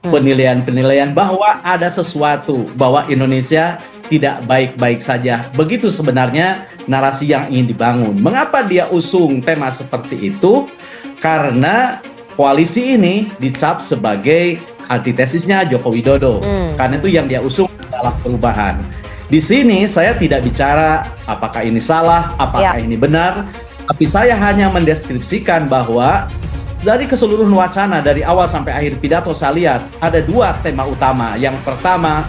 penilaian-penilaian bahwa ada sesuatu, bahwa Indonesia tidak baik-baik saja. Begitu sebenarnya narasi yang ingin dibangun. Mengapa dia usung tema seperti itu? Karena koalisi ini dicap sebagai antitesisnya Joko Widodo. Karena itu yang dia usung adalah perubahan. Di sini saya tidak bicara apakah ini salah, apakah ini benar, tapi saya hanya mendeskripsikan bahwa dari keseluruhan wacana dari awal sampai akhir pidato saya lihat ada dua tema utama. Yang pertama,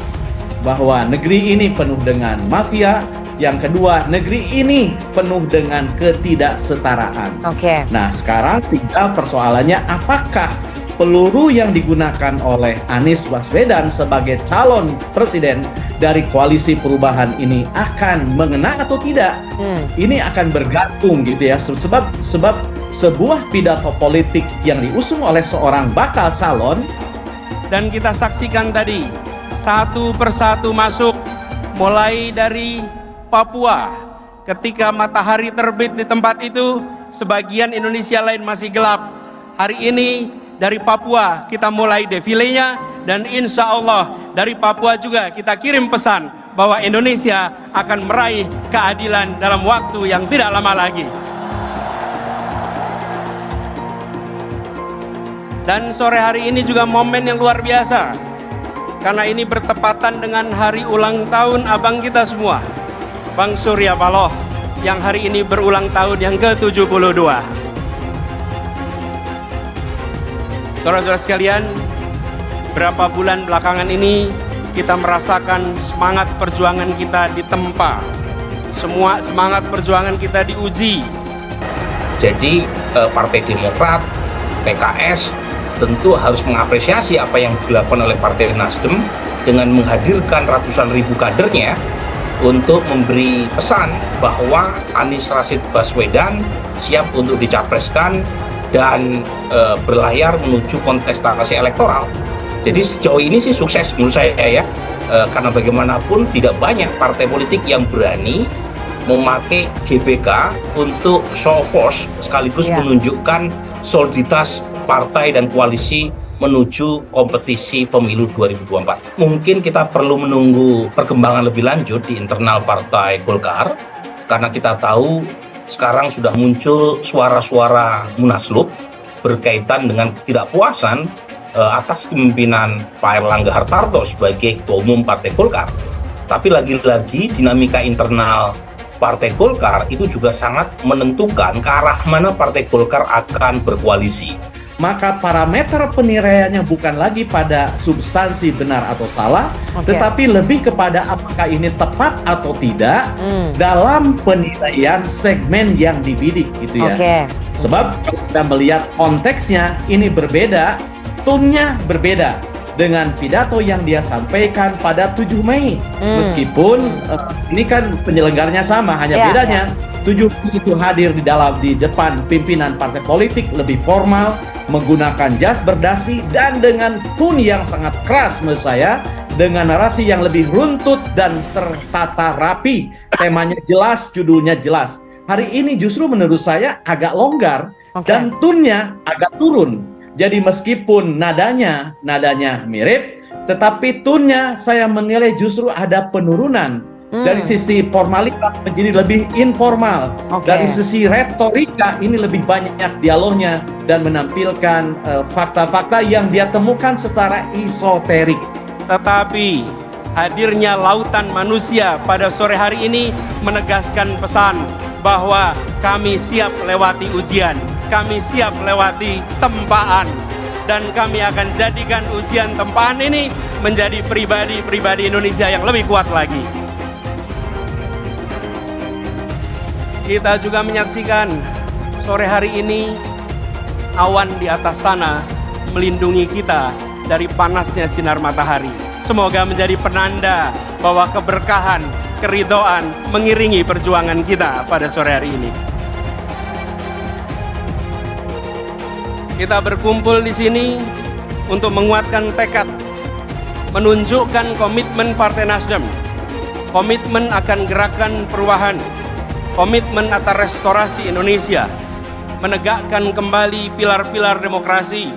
bahwa negeri ini penuh dengan mafia. Yang kedua, negeri ini penuh dengan ketidaksetaraan. Nah, sekarang tinggal persoalannya apakah peluru yang digunakan oleh Anies Baswedan sebagai calon presiden dari koalisi perubahan ini akan mengena atau tidak? Ini akan bergantung gitu ya, sebab sebuah pidato politik yang diusung oleh seorang bakal calon. Dan kita saksikan tadi satu persatu masuk, mulai dari Papua, ketika matahari terbit di tempat itu, sebagian Indonesia lain masih gelap. Hari ini dari Papua kita mulai defilenya, dan insya Allah dari Papua juga kita kirim pesan bahwa Indonesia akan meraih keadilan dalam waktu yang tidak lama lagi. Dan sore hari ini juga momen yang luar biasa, karena ini bertepatan dengan hari ulang tahun abang kita semua, Bang Surya Paloh, yang hari ini berulang tahun yang ke-72. Saudara-saudara sekalian, berapa bulan belakangan ini kita merasakan semangat perjuangan kita ditempa. Semua semangat perjuangan kita diuji. Jadi Partai Demokrat, PKS tentu harus mengapresiasi apa yang dilakukan oleh Partai Nasdem dengan menghadirkan ratusan ribu kadernya untuk memberi pesan bahwa Anies Rashid Baswedan siap untuk dicapreskan dan berlayar menuju kontestasi elektoral. Jadi sejauh ini sih sukses menurut saya ya, karena bagaimanapun tidak banyak partai politik yang berani memakai GBK untuk show force sekaligus menunjukkan soliditas partai dan koalisi menuju kompetisi pemilu 2024. Mungkin kita perlu menunggu perkembangan lebih lanjut di internal Partai Golkar, karena kita tahu sekarang sudah muncul suara-suara munaslup berkaitan dengan ketidakpuasan atas kepemimpinan Pak Erlangga Hartarto sebagai Ketua Umum Partai Golkar. Tapi lagi-lagi dinamika internal Partai Golkar itu juga sangat menentukan ke arah mana Partai Golkar akan berkoalisi. Maka parameter penilaiannya bukan lagi pada substansi benar atau salah, tetapi lebih kepada apakah ini tepat atau tidak dalam penilaian segmen yang dibidik gitu ya. Sebab kalau kita melihat konteksnya ini berbeda, tone-nya berbeda dengan pidato yang dia sampaikan pada 7 Mei. Meskipun ini kan penyelenggaranya sama, hanya bedanya 7 Mei itu hadir di depan pimpinan partai politik lebih formal, menggunakan jas berdasi dan dengan tone yang sangat keras menurut saya, dengan narasi yang lebih runtut dan tertata rapi. Temanya jelas, judulnya jelas. Hari ini justru menurut saya agak longgar dan tone-nya agak turun. Jadi meskipun nadanya mirip, tetapi tone-nya saya menilai justru ada penurunan. Dari sisi formalitas menjadi lebih informal. Dari sisi retorika ini lebih banyak dialognya dan menampilkan fakta-fakta yang dia temukan secara esoterik. Tetapi hadirnya lautan manusia pada sore hari ini menegaskan pesan bahwa kami siap lewati ujian, kami siap lewati tempaan, dan kami akan jadikan ujian tempaan ini menjadi pribadi-pribadi Indonesia yang lebih kuat lagi. Kita juga menyaksikan sore hari ini awan di atas sana melindungi kita dari panasnya sinar matahari. Semoga menjadi penanda bahwa keberkahan, keridhaan mengiringi perjuangan kita pada sore hari ini. Kita berkumpul di sini untuk menguatkan tekad, menunjukkan komitmen Partai Nasdem, komitmen akan gerakan perubahan, komitmen atas restorasi Indonesia, menegakkan kembali pilar-pilar demokrasi,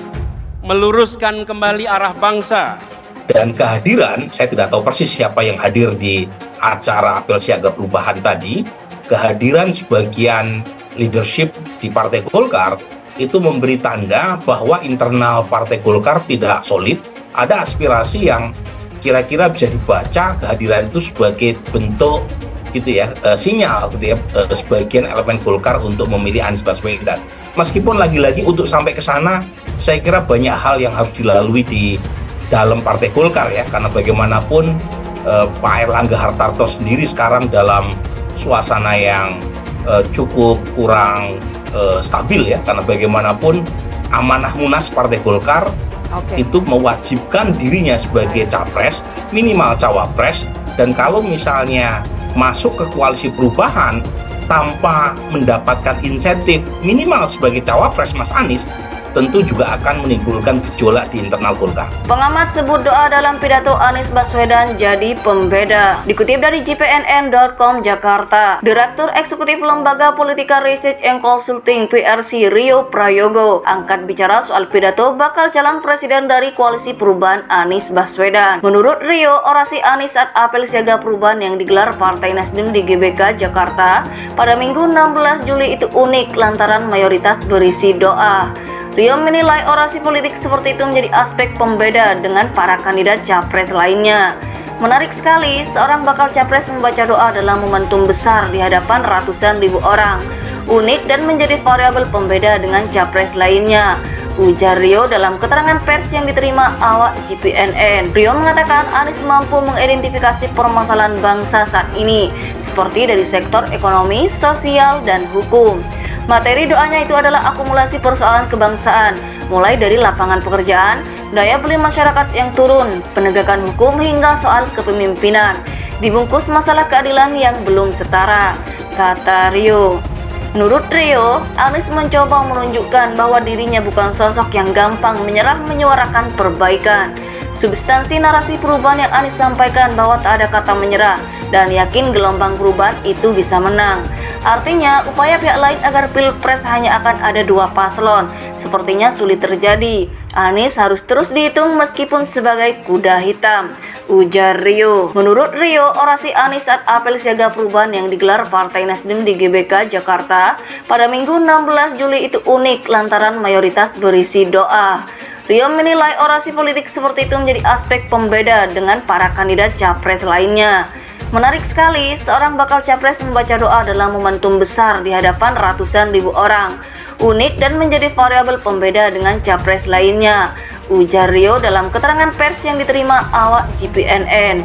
meluruskan kembali arah bangsa. Dan kehadiran, saya tidak tahu persis siapa yang hadir di acara apel siaga perubahan tadi, kehadiran sebagian leadership di Partai Golkar itu memberi tanda bahwa internal Partai Golkar tidak solid, ada aspirasi yang kira-kira bisa dibaca kehadiran itu sebagai bentuk gitu ya, sinyal gitu ya, sebagian elemen Golkar untuk memilih Anies Baswedan. Meskipun lagi-lagi untuk sampai ke sana, saya kira banyak hal yang harus dilalui di dalam Partai Golkar ya, karena bagaimanapun Pak Airlangga Hartarto sendiri sekarang dalam suasana yang cukup kurang stabil ya, karena bagaimanapun amanah Munas Partai Golkar itu mewajibkan dirinya sebagai capres, minimal cawapres, dan kalau misalnya masuk ke koalisi perubahan tanpa mendapatkan insentif minimal sebagai cawapres Mas Anies, tentu juga akan menimbulkan gejolak di internal Golkar. Pengamat sebut doa dalam pidato Anies Baswedan jadi pembeda. Dikutip dari jpnn.com Jakarta, Direktur Eksekutif Lembaga Politika Research and Consulting PRC Rio Prayogo angkat bicara soal pidato bakal calon presiden dari Koalisi Perubahan Anies Baswedan. Menurut Rio, orasi Anies saat apel siaga perubahan yang digelar Partai Nasdem di GBK Jakarta pada Minggu 16 Juli itu unik lantaran mayoritas berisi doa. Rio menilai orasi politik seperti itu menjadi aspek pembeda dengan para kandidat capres lainnya. Menarik sekali, seorang bakal capres membaca doa dalam momentum besar di hadapan ratusan ribu orang. Unik dan menjadi variabel pembeda dengan capres lainnya, ujar Rio dalam keterangan pers yang diterima awak JPNN. Rio mengatakan Anies mampu mengidentifikasi permasalahan bangsa saat ini, seperti dari sektor ekonomi, sosial, dan hukum. Materi doanya itu adalah akumulasi persoalan kebangsaan, mulai dari lapangan pekerjaan, daya beli masyarakat yang turun, penegakan hukum hingga soal kepemimpinan, dibungkus masalah keadilan yang belum setara, kata Rio. Menurut Rio, Anies mencoba menunjukkan bahwa dirinya bukan sosok yang gampang menyerah menyuarakan perbaikan. Substansi narasi perubahan yang Anies sampaikan bahwa tak ada kata menyerah dan yakin gelombang perubahan itu bisa menang. Artinya, upaya pihak lain agar pilpres hanya akan ada dua paslon sepertinya sulit terjadi. Anies harus terus dihitung meskipun sebagai kuda hitam, ujar Rio. Menurut Rio, orasi Anies saat apel siaga perubahan yang digelar Partai Nasdem di GBK Jakarta pada Minggu 16 Juli itu unik lantaran mayoritas berisi doa. Rio menilai orasi politik seperti itu menjadi aspek pembeda dengan para kandidat capres lainnya. Menarik sekali, seorang bakal capres membaca doa dalam momentum besar di hadapan ratusan ribu orang. Unik dan menjadi variabel pembeda dengan capres lainnya, ujar Rio dalam keterangan pers yang diterima awak JPNN.